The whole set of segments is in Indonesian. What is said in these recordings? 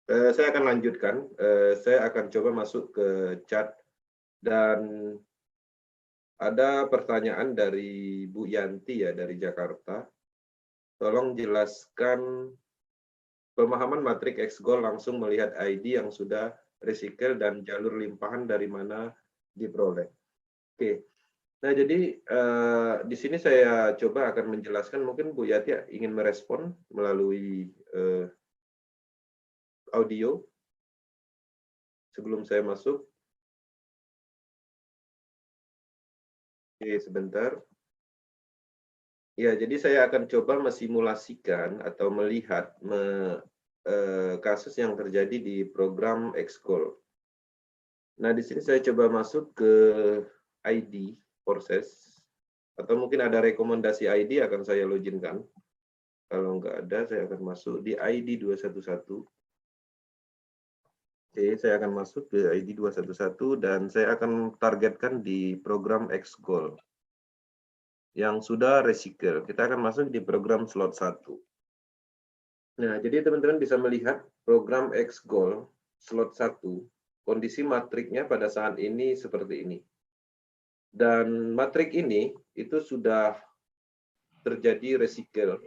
Saya akan lanjutkan. Saya akan coba masuk ke chat dan ada pertanyaan dari Bu Yanti ya dari Jakarta. Tolong jelaskan pemahaman matrik X-Goal langsung melihat ID yang sudah recycle dan jalur limpahan dari mana diperoleh. Oke. Nah, jadi di sini saya coba akan menjelaskan, mungkin Bu Yati ingin merespon melalui audio sebelum saya masuk. Oke, sebentar. Ya, jadi saya akan coba mensimulasikan atau melihat kasus yang terjadi di program Xcode. Nah, di sini saya coba masuk ke ID proses, atau mungkin ada rekomendasi ID akan saya loginkan. Kalau nggak ada, saya akan masuk di ID 211. Oke, saya akan masuk ke ID 211 dan saya akan targetkan di program Xgoal yang sudah recycle. Kita akan masuk di program slot 1. Nah, jadi teman-teman bisa melihat program Xgoal slot 1, kondisi matriknya pada saat ini seperti ini. Dan matrik ini itu sudah terjadi recycle.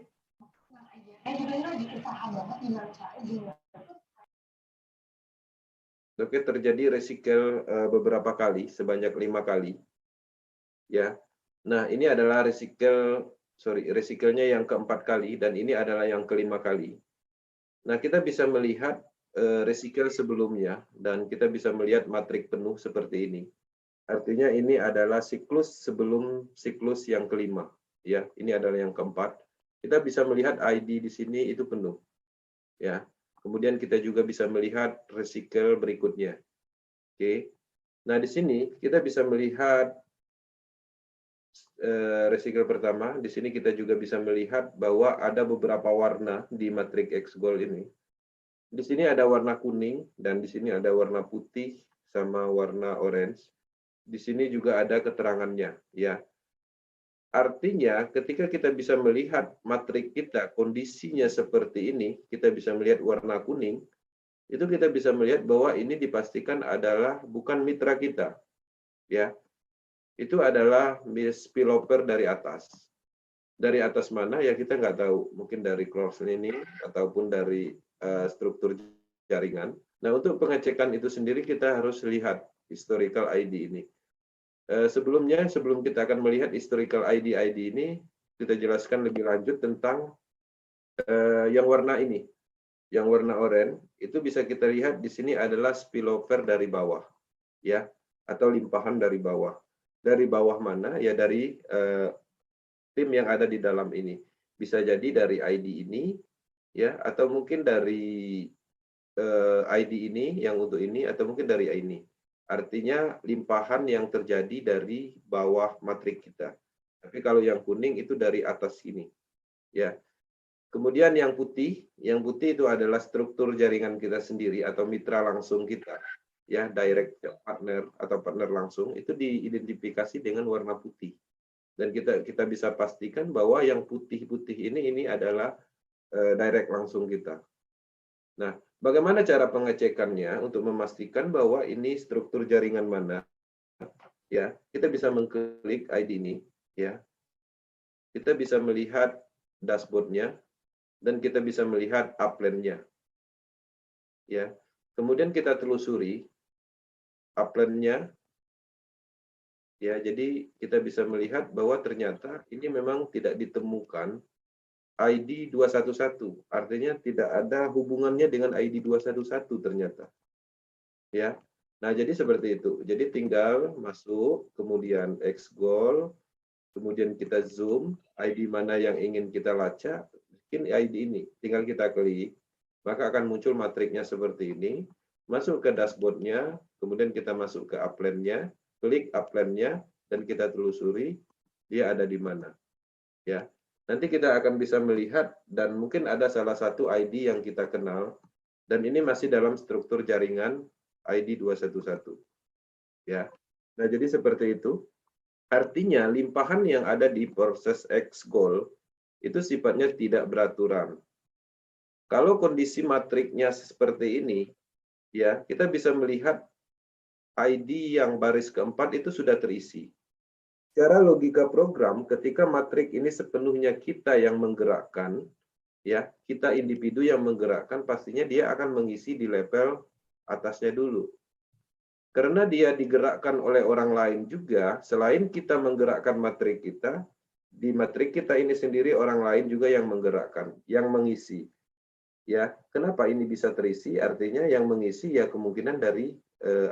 Oke, terjadi recycle beberapa kali, sebanyak 5 kali. Ya. Nah, ini adalah recycle-nya yang keempat kali, dan ini adalah yang kelima kali. Nah, kita bisa melihat recycle sebelumnya, dan kita bisa melihat matrik penuh seperti ini. Artinya ini adalah siklus sebelum siklus yang kelima. Ya, ini adalah yang keempat. Kita bisa melihat ID di sini itu penuh. Ya. Kemudian kita juga bisa melihat recycle berikutnya. Oke. Nah, di sini kita bisa melihat recycle pertama. Di sini kita juga bisa melihat bahwa ada beberapa warna di matrik Xgoal ini. Di sini ada warna kuning dan di sini ada warna putih sama warna orange. Di sini juga ada keterangannya, ya. Artinya ketika kita bisa melihat matrik kita kondisinya seperti ini, kita bisa melihat warna kuning, itu kita bisa melihat bahwa ini dipastikan adalah bukan mitra kita, ya. Itu adalah spillover dari atas. Dari atas mana ya kita nggak tahu, mungkin dari cross lining ataupun dari struktur jaringan. Nah, untuk pengecekan itu sendiri kita harus lihat historical ID ini. Sebelum kita akan melihat historical ID ini, kita jelaskan lebih lanjut tentang yang warna ini. Yang warna oranye itu bisa kita lihat di sini adalah spillover dari bawah, ya, atau limpahan dari bawah. Dari bawah mana? Ya dari tim yang ada di dalam ini. Bisa jadi dari ID ini, ya, atau mungkin dari ID ini yang untuk ini, atau mungkin dari ini. Artinya limpahan yang terjadi dari bawah matrik kita. Tapi kalau yang kuning itu dari atas ini, ya. Kemudian yang putih itu adalah struktur jaringan kita sendiri atau mitra langsung kita, ya, direct partner atau partner langsung itu diidentifikasi dengan warna putih. Dan kita bisa pastikan bahwa yang putih-putih ini adalah direct langsung kita. Nah, bagaimana cara pengecekannya untuk memastikan bahwa ini struktur jaringan mana? Ya, kita bisa mengklik ID ini, ya. Kita bisa melihat dashboard-nya dan kita bisa melihat upline-nya. Ya. Kemudian kita telusuri upline-nya. Ya, jadi kita bisa melihat bahwa ternyata ini memang tidak ditemukan ID 211. Artinya tidak ada hubungannya dengan ID 211 ternyata. Ya. Nah, jadi seperti itu. Jadi tinggal masuk, kemudian Xgoal, kemudian kita zoom, ID mana yang ingin kita lacak, mungkin ID ini. Tinggal kita klik, maka akan muncul matriknya seperti ini. Masuk ke dashboard-nya, kemudian kita masuk ke upline-nya, klik upline-nya, dan kita telusuri dia ada di mana. Ya. Nanti kita akan bisa melihat, dan mungkin ada salah satu ID yang kita kenal, dan ini masih dalam struktur jaringan ID 211. Ya. Nah, jadi seperti itu. Artinya limpahan yang ada di proses Xgoal itu sifatnya tidak beraturan. Kalau kondisi matriknya seperti ini, ya, kita bisa melihat ID yang baris keempat itu sudah terisi. Secara logika program, ketika matrik ini sepenuhnya kita yang menggerakkan, ya, kita individu yang menggerakkan, pastinya dia akan mengisi di level atasnya dulu. Karena dia digerakkan oleh orang lain juga, selain kita menggerakkan matrik kita, di matrik kita ini sendiri orang lain juga yang menggerakkan, yang mengisi. Ya, kenapa ini bisa terisi? Artinya yang mengisi ya kemungkinan dari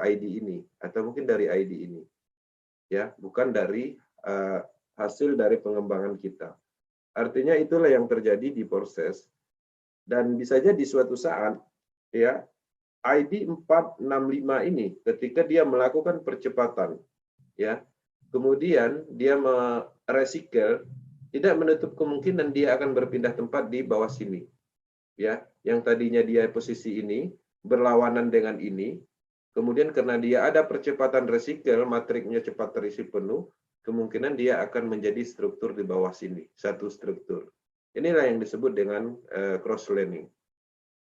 ID ini atau mungkin dari ID ini. Ya, bukan dari hasil dari pengembangan kita. Artinya itulah yang terjadi di proses. Dan bisa jadi suatu saat ya ID 465 ini ketika dia melakukan percepatan ya, kemudian dia merecycle, tidak menutup kemungkinan dia akan berpindah tempat di bawah sini. Ya, yang tadinya dia posisi ini berlawanan dengan ini, kemudian karena dia ada percepatan recycle, matriknya cepat terisi penuh, kemungkinan dia akan menjadi struktur di bawah sini, satu struktur. Inilah yang disebut dengan cross-linking.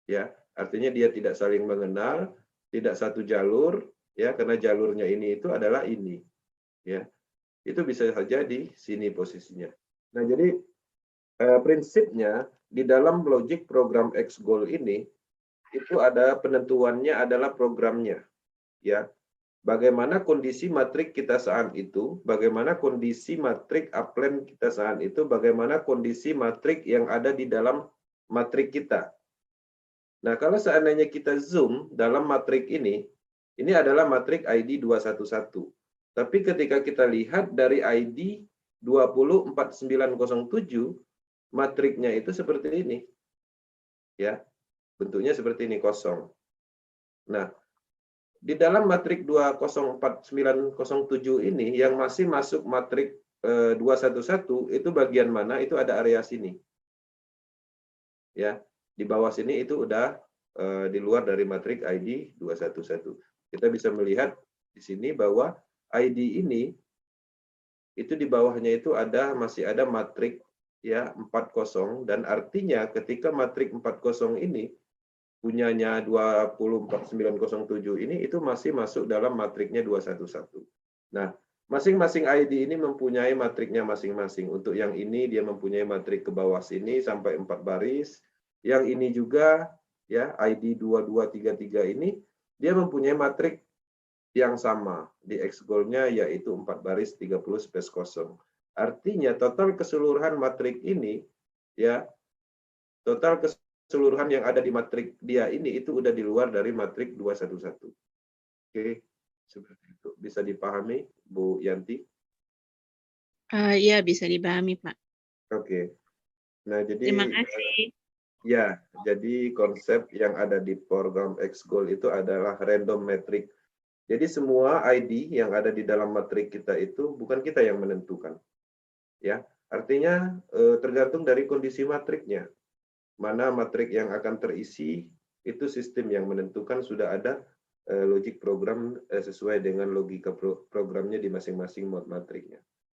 Ya, artinya dia tidak saling mengenal, tidak satu jalur, ya, karena jalurnya ini itu adalah ini. Ya, itu bisa saja di sini posisinya. Nah, jadi prinsipnya di dalam logic program X-Goal ini itu ada penentuannya adalah programnya, ya. Bagaimana kondisi matrik kita saat itu, bagaimana kondisi matrik upline kita saat itu, bagaimana kondisi matrik yang ada di dalam matrik kita. Nah, kalau seandainya kita zoom dalam matrik ini adalah matrik ID 211. Tapi ketika kita lihat dari ID 204907, matriknya itu seperti ini. Ya, bentuknya seperti ini, kosong. Nah, di dalam matrik 204907 ini yang masih masuk matrik 211 itu bagian mana? Itu ada area sini. Ya, di bawah sini itu udah di luar dari matrik ID 211. Kita bisa melihat di sini bahwa ID ini itu di bawahnya itu masih ada matrik ya 40, dan artinya ketika matrik 40 ini punyanya 24907 ini itu masih masuk dalam matriknya 211. Nah, masing-masing ID ini mempunyai matriknya masing-masing. Untuk yang ini dia mempunyai matrik ke bawah sini sampai 4 baris. Yang ini juga ya ID 2233 ini dia mempunyai matrik yang sama di X-goal-nya yaitu 4 baris 30 space kosong. Artinya total keseluruhan matrik ini ya total keseluruhan yang ada di matrik dia ini itu udah di luar dari matrik 211. Oke, seperti itu. Bisa dipahami, Bu Yanti? Iya, bisa dipahami, Pak. Oke. Nah, jadi Terima kasih. ya, jadi konsep yang ada di program X-goal itu adalah random metric. Jadi semua ID yang ada di dalam matrik kita itu bukan kita yang menentukan. Ya, artinya tergantung dari kondisi matriknya. Mana matrik yang akan terisi, itu sistem yang menentukan, sudah ada logic program sesuai dengan logika programnya di masing-masing mod matriknya.